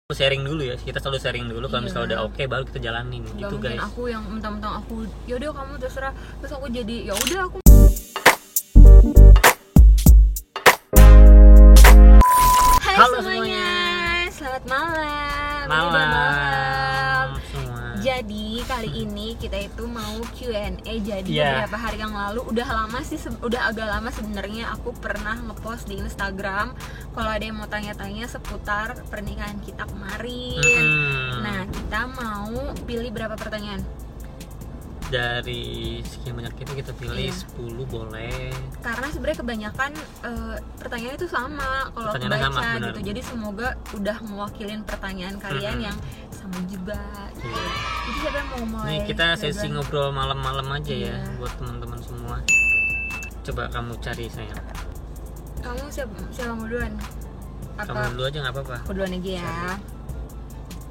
sharing dulu ya, kita selalu sharing dulu. Kalau misalnya udah oke baru kita jalanin gitu mungkin guys. aku yang mentang-mentang aku yaudah kamu terserah, terus aku jadi yaudah aku. Hai Halo semuanya, selamat malam. Ini udah Malam semua. Jadi kali ini kita itu mau Q&A. Jadi Yeah. beberapa hari yang lalu udah agak lama sebenarnya aku pernah ngepost di Instagram kalau ada yang mau tanya-tanya seputar pernikahan kita kemarin. Nah, kita mau pilih berapa pertanyaan? Dari sekian banyak kita pilih Iya. 10 boleh. Karena sebenarnya kebanyakan pertanyaan itu sama kalau aku Pertanyaannya baca sama, benar. gitu. Jadi semoga udah mewakilin pertanyaan kalian yang sama juga. Iya. Jadi siapa yang mau mulai? Nih kita sesi duluan? ngobrol malam-malam aja ya Iya. buat teman-teman semua. Coba kamu cari sayang. Kamu siapa mau duluan? Kamu dulu aja nggak apa-apa. Aku duluan aja ya.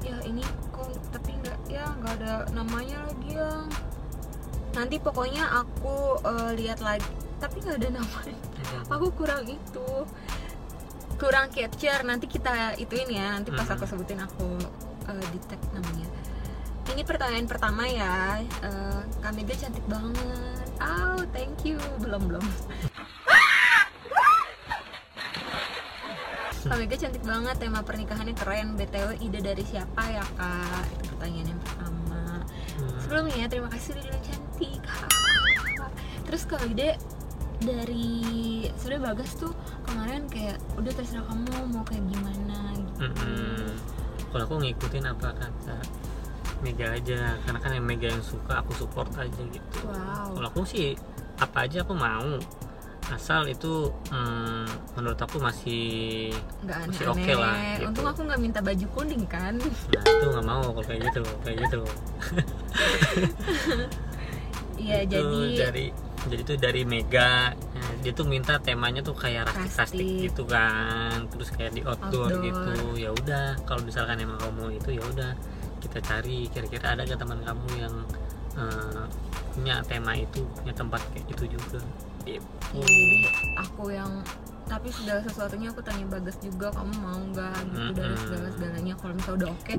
Ya ini kok tapi nggak ada namanya lagi yang. Nanti pokoknya aku lihat lagi, tapi nggak ada namanya. Aku kurang capture. Nanti kita ituin ya. Nanti pas aku sebutin aku di tag namanya. Ini pertanyaan pertama ya. Kak Mega cantik banget. Oh, thank you. Belum. Kak Mega cantik banget, tema pernikahannya keren. BTW ide dari siapa ya Kak? Itu pertanyaan yang pertama. Sebelumnya terima kasih udah bilang cantik. Terus Kak Ide dari sebenarnya Bagas tuh kemarin kayak udah terserah kamu mau kayak gimana gitu. Kalau aku ngikutin apa kata Mega aja, karena kan yang Mega yang suka aku support aja gitu. Wow. Kalau aku sih apa aja aku mau, asal itu menurut aku masih Nggak aneh-aneh. oke lah gitu. Untung aku nggak minta baju kuning kan. Nah itu nggak mau kalau kayak gitu. Iya Itu jadi tuh dari Mega. Nah, dia tuh minta temanya tuh kayak rustic gitu kan, terus kayak di outdoor. Gitu. Ya udah, kalau misalkan emang kamu mau itu ya udah kita cari kira-kira ada gak teman kamu yang punya tema itu, punya tempat kayak itu juga. Ya, jadi aku yang tapi segala sesuatunya aku tanya Bagas juga, kamu mau nggak gitu dari segala-segalanya. Kalau misalnya udah oke,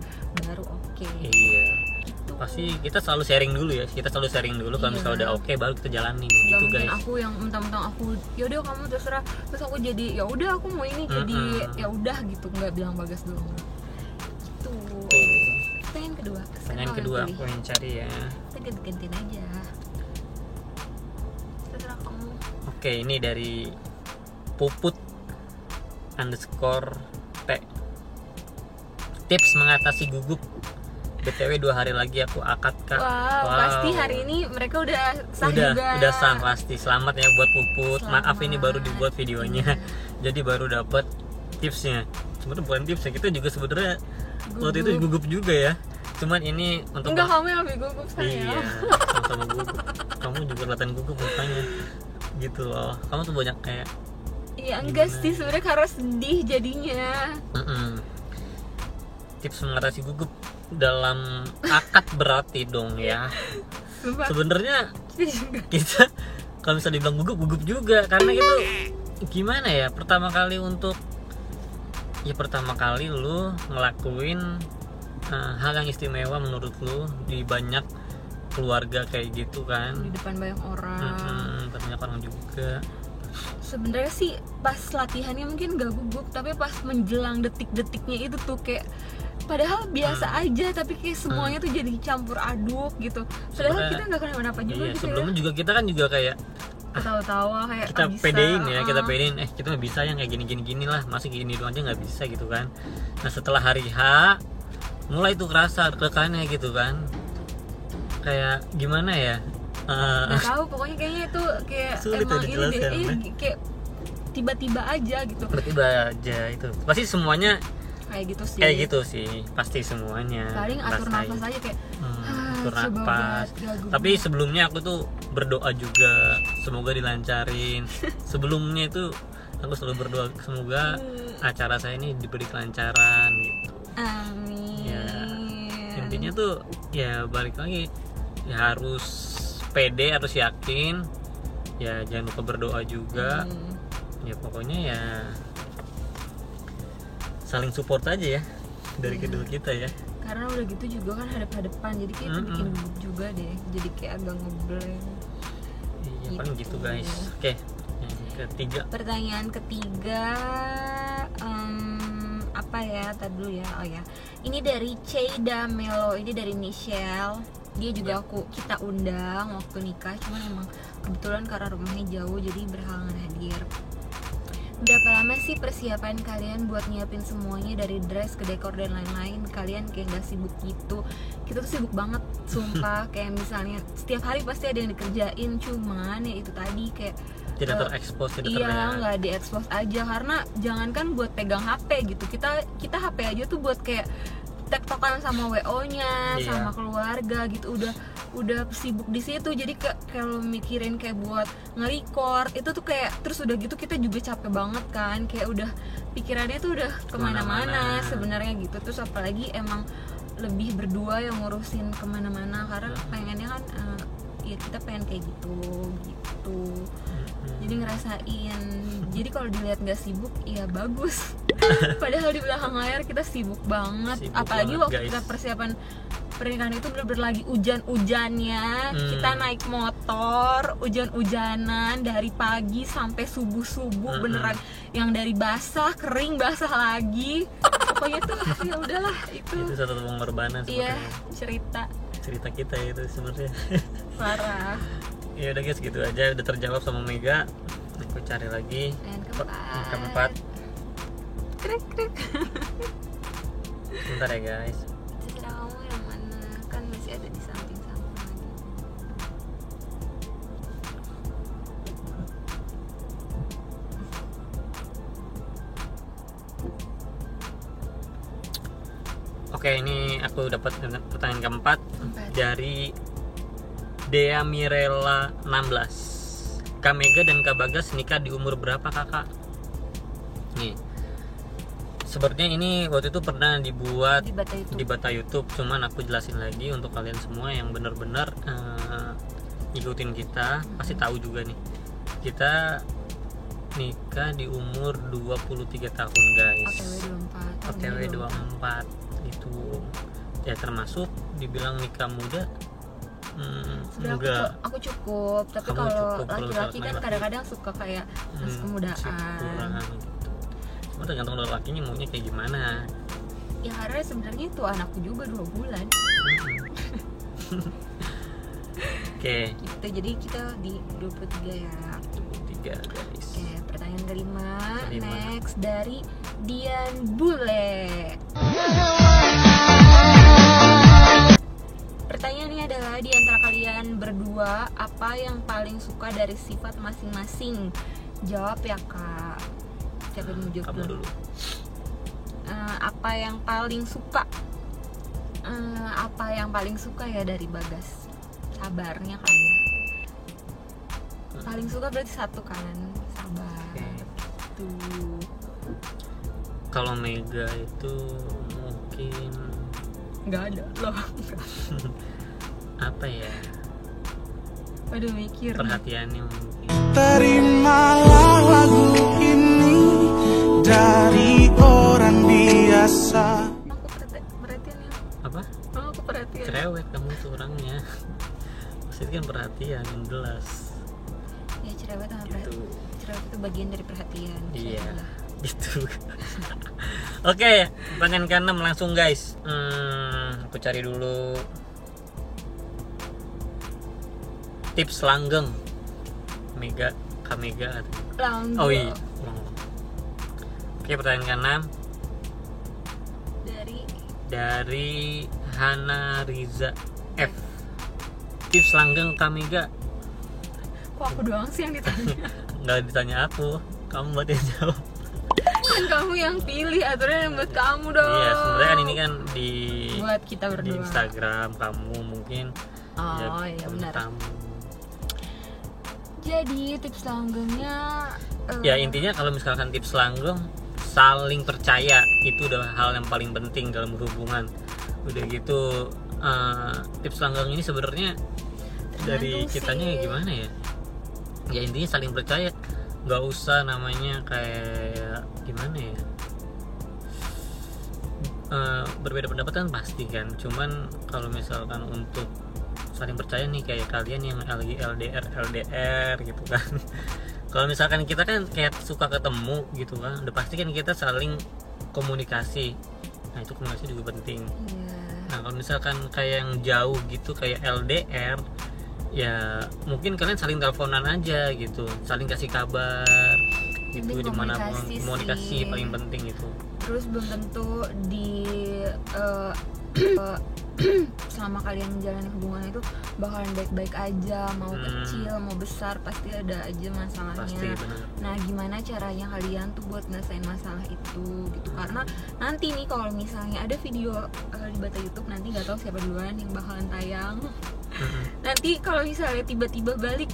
baru oke. Iya. Gitu. Pasti kita selalu sharing dulu ya. Kita selalu sharing dulu kalau misalnya udah oke baru kita jalanin Nggak gitu mungkin guys. aku yang mentang-mentang aku yaudah kamu terserah, terus aku jadi ya udah aku mau ini jadi ya udah gitu, nggak bilang Bagas dulu. Gitu. Pertanyaan kedua. Pertanyaan kedua aku yang cari ya. Kita ganti-gantiin aja. Terserah kamu. Oke, ini dari Puput _T. Tips mengatasi gugup. BTW 2 hari lagi aku akad Kak. Wow, pasti hari ini mereka udah sah juga. Udah sah pasti. Selamat ya buat Puput. Selamat. Maaf ini baru dibuat videonya. Jadi baru dapat tipsnya. Sebenarnya bukan tipsnya, kita juga sebenarnya waktu itu gugup juga ya. Cuman ini untuk enggak, kamu yang lebih gugup saya. Iya, sama gugup. Kamu juga kelihatan gugup mukanya. Gitu loh. Kamu tuh banyak kayak Iya enggak sih, sebenarnya karena sedih jadinya. Tips mengatasi gugup dalam akad berarti dong ya. Sumpah. Sebenarnya Juga. kita kalau misalnya dibilang gugup juga karena itu gimana ya, pertama kali lu ngelakuin hal yang istimewa menurut lu di banyak keluarga kayak gitu kan, Di depan banyak orang. banyak orang juga. Sebenarnya sih pas latihannya mungkin gak gugup, tapi pas menjelang detik-detiknya itu tuh kayak padahal biasa aja, tapi kayak semuanya tuh jadi campur aduk gitu. Padahal Sebenarnya, kita nggak kenapa-napa juga iya, gitu sebelumnya ya. juga kita kan juga kayak Ketawa-tawa kayak kita bisa, pedein ya, kita pedein kita mah bisa yang kayak gini lah, masih gini doang aja nggak bisa gitu kan. Nah setelah hari H mulai tuh kerasa deg-degannya gitu kan, kayak gimana ya, nggak tahu pokoknya kayaknya itu kayak sulit emang ya ini dijelaskan, deh kayak tiba-tiba aja gitu. tiba-tiba aja itu pasti semuanya kayak gitu sih. pasti semuanya Paling atur rasain. nafas aja kayak Atur coba nafas. buat gak gugup. Tapi sebelumnya aku tuh berdoa juga semoga dilancarin. Sebelumnya itu aku selalu berdoa semoga acara saya ini diberi kelancaran gitu. Amin. Ya, intinya tuh ya balik lagi ya, harus pede, harus yakin ya, jangan lupa berdoa juga. Ya pokoknya ya saling support aja ya. dari kedua kita ya. Karena udah gitu juga kan hadap-hadapan, jadi kayak itu bikin gugup juga deh, jadi kayak agak ngeblank. Iya, paling gitu guys. Oke, yang ketiga. Pertanyaan ketiga, apa ya? Tadi dulu ya. Oh ya, ini dari Ceyda Melo, ini dari Michelle. Dia juga kita undang waktu nikah, cuman emang kebetulan karena rumahnya jauh jadi berhalangan hadir. Berapa lama sih persiapan kalian buat nyiapin semuanya dari dress ke dekor dan lain-lain? Kalian kayak gak sibuk gitu? Kita tuh sibuk banget, sumpah. Kayak misalnya setiap hari pasti ada yang dikerjain, cuman ya itu tadi kayak tidak terekspos, tidak iya, terlihat. nggak diekspos aja, karena jangankan buat pegang HP gitu, kita HP aja tuh buat kayak tektokan sama WO-nya, sama keluarga gitu, udah sibuk di situ. Jadi kalau mikirin kayak buat nge-record itu tuh kayak, terus udah gitu kita juga capek banget kan, kayak udah pikirannya tuh udah kemana-mana sebenarnya gitu. Terus apalagi emang lebih berdua yang ngurusin kemana-mana, karena pengennya kan ya kita pengen kayak gitu. Jadi ngerasain, jadi kalau dilihat nggak sibuk ya bagus. Padahal di belakang layar kita sibuk banget. Apalagi waktu kita persiapan pernikahan itu bener-bener lagi hujan-hujannya. Kita naik motor hujan-hujanan dari pagi sampai subuh-subuh, beneran yang dari basah kering basah lagi. Pokoknya tuh ya udahlah itu satu pengorbanan sebenarnya. Iya, cerita kita itu sebenarnya. Parah. Ya udah guys, gitu aja, udah terjawab sama Mega. Aku cari lagi yang keempat. Krek. Bentar ya guys. Terserah kamu yang mana, kan masih ada di samping lagi. Oke, ini aku dapat pertanyaan keempat dari Dea Mirella 16. Kak Mega dan Kak Bagas nikah di umur berapa kakak? Nih, sebenarnya ini waktu itu pernah dibuat di Bata YouTube, cuman aku jelasin lagi untuk kalian semua yang benar-benar ngikutin kita pasti tahu juga nih. Kita nikah di umur 23 tahun guys. OTW 24 itu ya termasuk dibilang nikah muda. Sebenarnya aku cukup, tapi kalau laki-laki kan kadang-kadang suka kayak masih kemudaan. Cuma tergantung lakinya maunya kayak gimana. Ya karena sebenarnya itu anakku juga 2 bulan. Oke. Gitu, jadi kita di 23 ya. 23 guys. Oke, pertanyaan kelima. Next dari Dian Bule. Pertanyaannya adalah, di antara kalian berdua apa yang paling suka dari sifat masing-masing? Jawab ya kak. Siapa yang mau jawab dulu? Apa yang paling suka? Apa yang paling suka ya dari Bagas? Sabarnya kali ya. Paling suka berarti satu kan, sabar. Tuh. Kalau Mega itu mungkin nggak ada loh. Apa ya? Waduh, mikir. Perhatiannya mungkin. Terimalah lagu ini dari orang biasa. Aku perhatian ya. Apa? Aku perhatian. Cerewet kamu tuh orangnya. Maksudnya kan perhatian yang jelas. Ya cerewet sama perhatian. Cerewet itu bagian dari perhatian. Iya. Gitu. Oke, pertanyaan ke-6 langsung guys. Aku cari dulu tips langgeng Mega, Kak Mega. Langgeng. Oh iya. Oke, pertanyaan ke-6 dari Hana Riza F. Tips langgeng Kak Mega. Kok aku doang sih yang ditanya? Nggak ditanya aku, kamu buat yang jawab. Kan kamu yang pilih, aturan yang buat kamu dong. Iya, sebenarnya kan ini kan buat kita berdua. Di Instagram kamu mungkin. Oh iya benar. Kamu. Jadi tips langgengnya ya intinya kalau misalkan tips langgeng, saling percaya itu udah hal yang paling penting dalam hubungan. Udah gitu tips langgeng ini sebenarnya dari kitanya gimana ya? Ya intinya saling percaya. Nggak usah namanya kayak gimana ya, berbeda pendapat kan pasti kan, cuman kalau misalkan untuk saling percaya nih kayak kalian yang lagi LDR gitu kan kalau misalkan kita kan kayak suka ketemu gitu kan, udah pasti kan kita saling komunikasi. Nah itu komunikasi juga penting. Nah kalau misalkan kayak yang jauh gitu kayak LDR, ya mungkin kalian saling teleponan aja gitu, saling kasih kabar gitu, dimanapun komunikasi paling penting itu. Terus belum tentu di selama kalian menjalani hubungan itu bakalan baik-baik aja, mau kecil mau besar pasti ada aja masalahnya. Pasti, benar. Nah gimana caranya kalian tuh buat nyelesain masalah itu gitu, karena nanti nih kalau misalnya ada video di Bata YouTube, nanti nggak tahu siapa duluan yang bakalan tayang. Nanti kalau misalnya tiba-tiba balik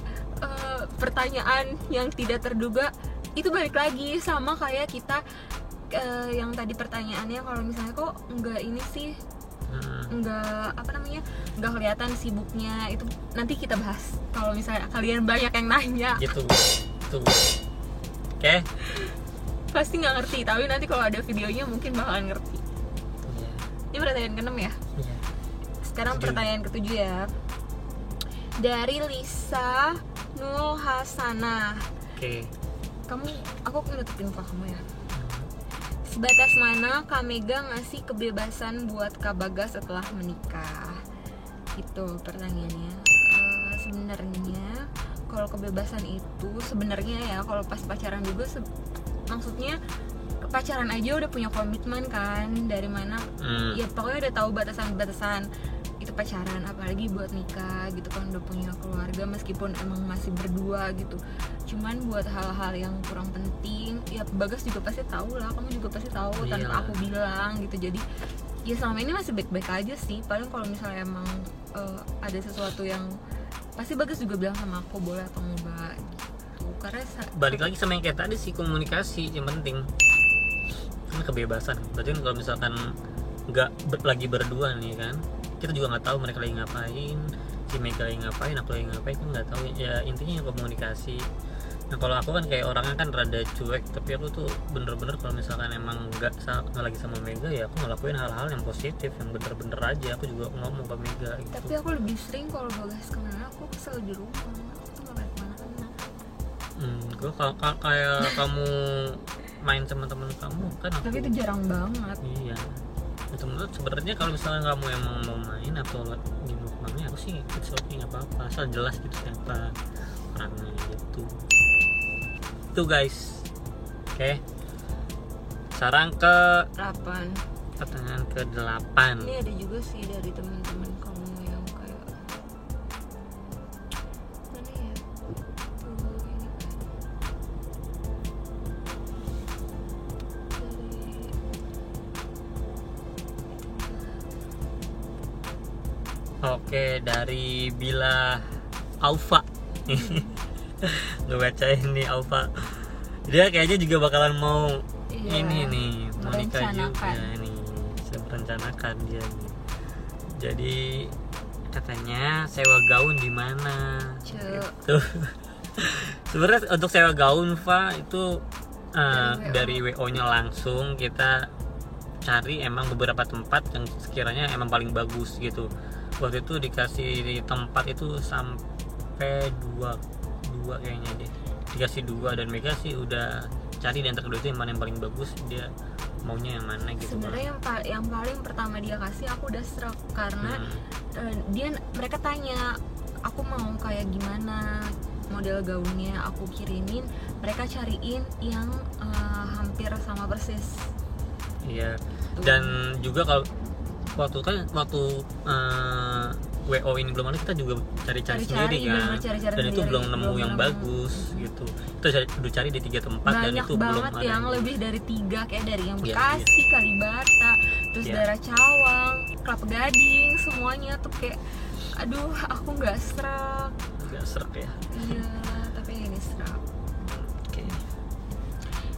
pertanyaan yang tidak terduga, itu balik lagi sama kayak kita yang tadi pertanyaannya, kalau misalnya kok nggak ini sih, nggak nggak kelihatan sibuknya, itu nanti kita bahas kalau misalnya kalian banyak yang nanya gitu. Oke. Pasti nggak ngerti, tapi nanti kalau ada videonya mungkin bakalan ngerti. Ini pertanyaan ke-6 ya. Sekarang pertanyaan ke-7 ya, dari Lisa Nul Hasanah. Aku nutupin muka kamu ya. Sebatas mana Kak Mega ngasih kebebasan buat Kak Bagas setelah menikah? Itu pertanyaannya. Sebenarnya kalau kebebasan itu sebenarnya ya kalau pas pacaran juga maksudnya pacaran aja udah punya komitmen kan, dari mana ya pokoknya udah tahu batasan-batasan itu pacaran, apalagi buat nikah gitu kan, udah punya keluarga meskipun emang masih berdua gitu. Cuman buat hal-hal yang kurang penting ya Bagas juga pasti tahu lah, kamu juga pasti tahu tanpa aku bilang gitu. Jadi ya selama ini masih baik-baik aja sih. Paling kalau misalnya emang ada sesuatu yang pasti Bagas juga bilang sama aku boleh atau enggak gitu. Karena balik lagi sama yang kayak tadi sih, komunikasi yang penting. Kan kebebasan. Berarti kalau misalkan nggak lagi berdua nih kan, kita juga nggak tahu mereka lagi ngapain, si Mega lagi ngapain, aku lagi ngapain, kan nggak tahu ya. Intinya komunikasi. Nah kalau aku kan kayak orangnya kan rada cuek, tapi aku tuh bener-bener kalau misalkan emang nggak lagi sama Mega ya aku ngelakuin hal-hal yang positif, yang bener-bener aja. Aku juga ngomong ke Mega gitu. Tapi aku lebih sering kalau Bagas kemana aku kesel di rumah, aku tuh nggak kemana-mana. Gue kayak kamu main sama temen kamu kan aku. Tapi itu jarang banget. Iya. Menurut sebenarnya kalau misalnya kamu emang mau main atau gimana, aku sih it's okay, nggak apa-apa, asal jelas gitu siapa orangnya gitu. Itu guys. Oke. Sekarang ke 8. Pertanyaan ke-8. Ini ada juga sih dari teman-teman kamu yang kayak mana ya? Oke, dari Bila Aufa. Gue bacain nih Aufa. Dia kayaknya juga bakalan mau ini nih, mau nikah juga nih. Saya merencanakan dia nih. Jadi katanya sewa gaun di mana? Gitu. Sebenarnya untuk sewa gaun Fa itu dari WO-nya langsung kita cari emang beberapa tempat yang sekiranya emang paling bagus gitu. Waktu itu dikasih tempat itu sampai dua kayaknya deh, dikasih 2, dan Mega sih udah cari di antara kedua itu yang mana yang paling bagus, dia maunya yang mana gitu. Sebenarnya yang paling pertama dia kasih aku udah struck karena mereka tanya aku mau kayak gimana model gaunnya, aku kirimin, mereka cariin yang hampir sama persis. Iya. Dan juga kalau waktu WO ini belum ada, kita juga cari-cari sendiri kan, dan itu belum nemu yang bagus gitu. Kita udah cari di 3 tempat banyak dan itu belum ada yang lebih dari 3, kayak dari yang Bekasi, Kalibata, terus daerah Cawang, Kelapa Gading, semuanya tuh kayak aduh aku nggak serak ya. Iya, tapi ini serak. Oke.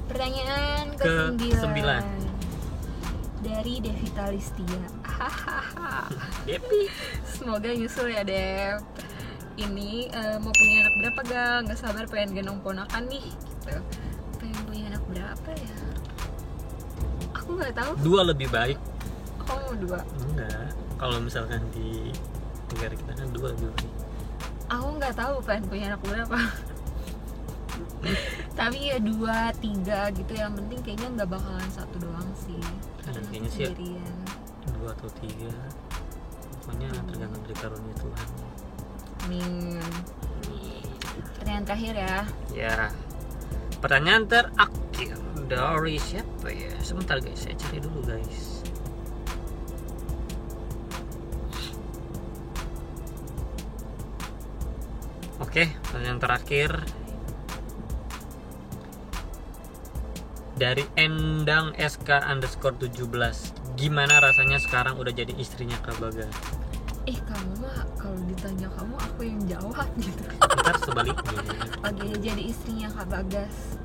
Pertanyaan ke-9 dari Devita Listia. Devi, semoga nyusul ya Dev. Ini mau punya anak berapa gal? Nggak sabar pengen gendong ponakan nih gitu. Pengen punya anak berapa ya? Aku nggak tahu. 2 lebih baik. kamu 2? Enggak, kalau misalkan di negara kita kan 2 lebih baik. Aku nggak tahu pengen punya anak berapa. Tapi ya 2, 3 gitu, yang penting kayaknya nggak bakalan 1 doang sih. Karena Kayaknya sih sendirian. 2 atau 3, pokoknya tergantung dari karunia Tuhan. Amin. Pertanyaan terakhir ya. Ya, pertanyaan terakhir dari siapa ya? Sebentar guys, saya cari dulu guys. Oke, pertanyaan terakhir dari Endang SK_17. Gimana rasanya sekarang udah jadi istrinya Kak Bagas? Kamu mah kalau ditanya kamu aku yang jawab gitu. Ntar sebaliknya. Oke, jadi istrinya Kak Bagas.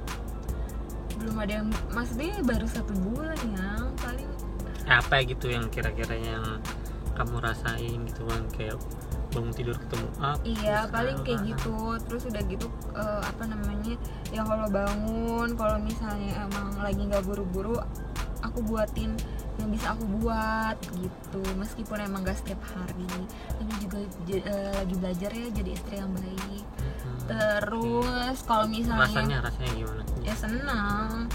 Belum ada yang, maksudnya baru 1 bulan ya, paling. Apa gitu yang kira-kira yang kamu rasain gitu kan, kayak bangun tidur ketemu Iya, paling kayak gitu. Terus udah gitu ya kalau bangun, kalau misalnya emang lagi nggak buru-buru, aku buatin yang bisa aku buat gitu, meskipun emang gak setiap hari. Ini juga lagi belajar ya jadi istri yang baik. Terus kalau misalnya rasanya gimana? ya senang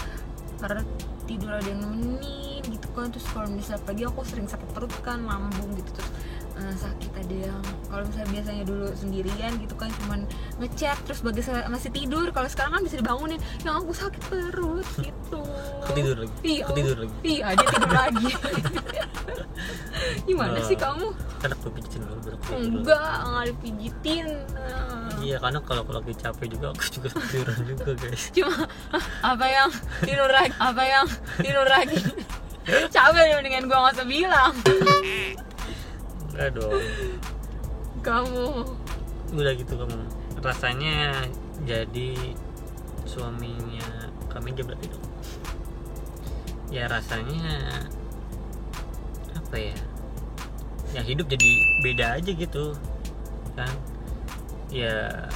karena tidur ada yang nemenin gitu kan. Terus kalau misalnya pagi aku sering sakit perut kan, lambung gitu, terus sakit ada yang, kalau misalnya biasanya dulu sendirian gitu kan cuman ngechat terus masih tidur, kalau sekarang kan bisa dibangunin, yang aku sakit perut gitu. Ketidur lagi. Iya, dia tidur lagi. Gimana sih kamu? Kan aku pijitin dulu. Enggak dipijitin. Iya, karena kalau aku lagi capek juga aku juga tiduran juga guys. Cuma apa yang tidur lagi. Capek ya, mendingan gua nggak usah bilang. Enggak dong. Kamu Udah gitu kamu. Rasanya jadi suaminya kami aja berarti dong. Ya rasanya apa ya? Ya hidup jadi beda aja gitu kan. Ya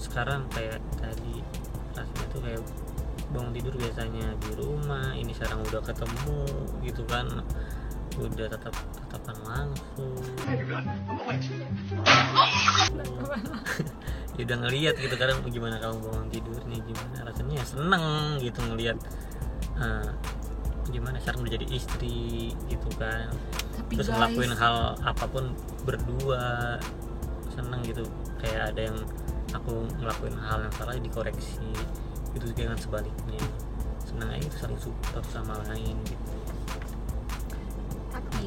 sekarang kayak tadi rasanya tuh kayak bangun tidur biasanya di rumah, ini sekarang udah ketemu gitu kan, udah tatapan langsung. Ya udah ngelihat gitu kadang gimana kamu bangun tidurnya, gimana rasanya, ya seneng gitu ngelihat gimana sekarang udah jadi istri gitu kan. tapi Terus guys, ngelakuin hal apapun berdua, seneng gitu. Kayak ada yang aku ngelakuin hal yang salah dikoreksi gitu, dengan sebaliknya seneng aja itu, saling support sama lain gitu. tapi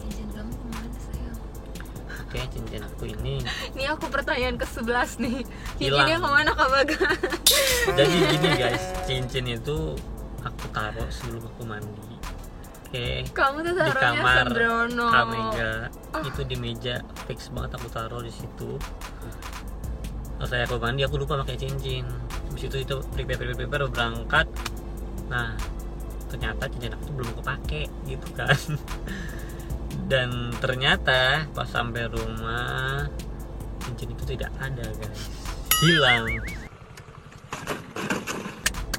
cincin kamu kemana sayang? Oke, cincin aku ini Ini aku pertanyaan ke-11 nih. Hilang. Cincinnya kemana Kak Bagas? jadi gini guys, cincin itu aku taruh sebelum aku mandi. Oke, Kamu tuh di taruhnya kamar sembrono. Kamega itu di meja fix banget aku taruh di situ. Pas saya aku mandi aku lupa pakai cincin. Habis itu prepare berangkat. Nah, ternyata cincin aku tuh belum kepake gitu kan. Dan ternyata pas sampai rumah cincin itu tidak ada guys, hilang.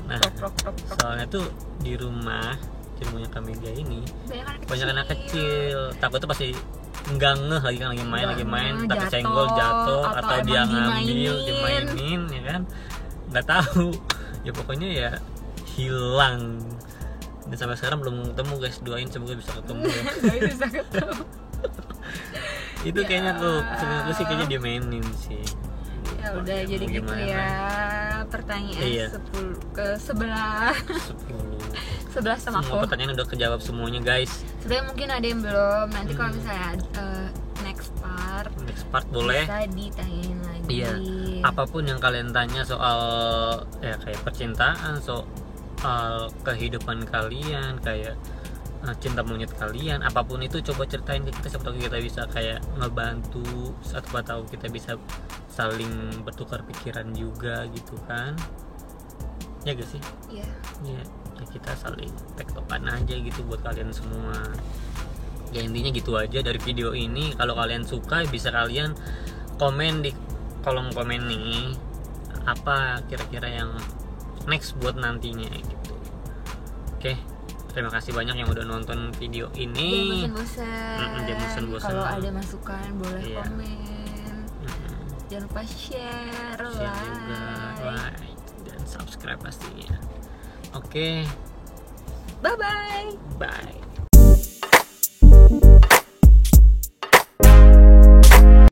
Nah, soalnya tuh di rumahnya Kamega ini banyak anak kecil, takutnya pasti nggak ngeh lagi kan, lagi main tapi senggol jatuh atau dia ngambil dimainin ya kan, nggak tahu ya, pokoknya ya hilang. Dan sampai sekarang belum ketemu guys, doain semoga bisa ketemu ya. Bisa ketemu. Itu kayaknya aku sih kayaknya dia mainin sih. Ya udah, jadi gitu gimana? ya. Pertanyaan Iya. 10 ke 11 sama Semua aku. pertanyaan udah kejawab semuanya guys. Sebenarnya mungkin ada yang belum. Nanti kalau misalnya next part Boleh. bisa ditanyain lagi. Iya. Apapun yang kalian tanya soal ya kayak percintaan, soal kehidupan kalian, kayak cinta monyet kalian, apapun itu coba ceritain ke kita, siapa tahu kita bisa kayak ngebantu, atau tahu kita bisa saling bertukar pikiran juga gitu kan. Ya gak sih? Iya. Ya kita saling tektokan aja gitu buat kalian semua. Ya intinya gitu aja dari video ini. Kalau kalian suka bisa kalian komen di kolom komen nih, apa kira-kira yang next buat nantinya gitu. Oke, Terima kasih banyak yang udah nonton video ini. Jangan bosan-bosan. Kalau ada masukan boleh Iya. komen. Jangan lupa share Share juga, like dan subscribe pastinya. Oke, Bye bye. bye.